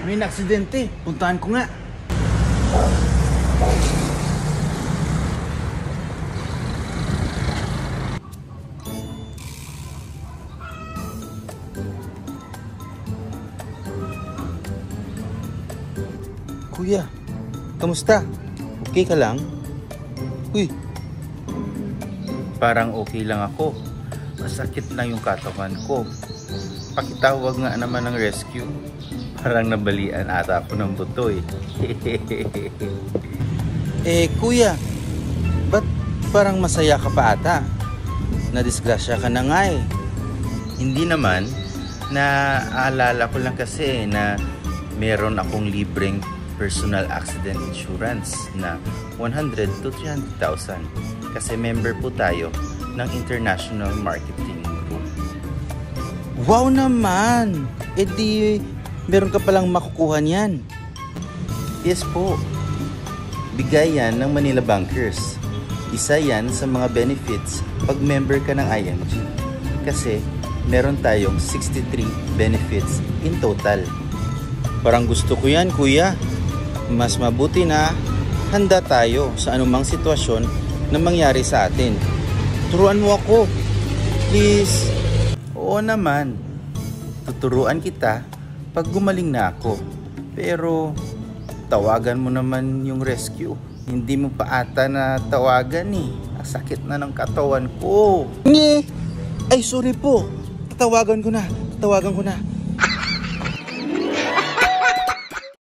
may aksidente. Puntahan ko nga. Kuya, kamusta? Okay ka lang? Uy, Parang okay lang ako. Masakit lang yung katawan ko. Pakitawag nga naman ng rescue. Parang nabalian ata ako ng buto eh. kuya, ba't parang masaya ka pa ata? Nadisgrasya ka na nga eh. Hindi naman. Naaalala ko lang kasi na meron akong libreng personal accident insurance na 100 to 300,000 kasi member po tayo ng International Marketing Group. Wow naman! E di, meron ka palang makukuha niyan. Yes po. Bigay yan ng Manila Bankers. Isa yan sa mga benefits pag member ka ng IMG. Kasi meron tayong 63 benefits in total. Parang gusto ko yan, kuya. Mas mabuti na handa tayo sa anumang sitwasyon na mangyari sa atin. Turuan mo ako. Please. Oo naman. Tuturuan kita pag gumaling na ako. Pero tawagan mo naman yung rescue. Hindi mo pa ata na tawagan eh. Ang sakit na ng katawan ko. Ay, sorry po. Tatawagan ko na.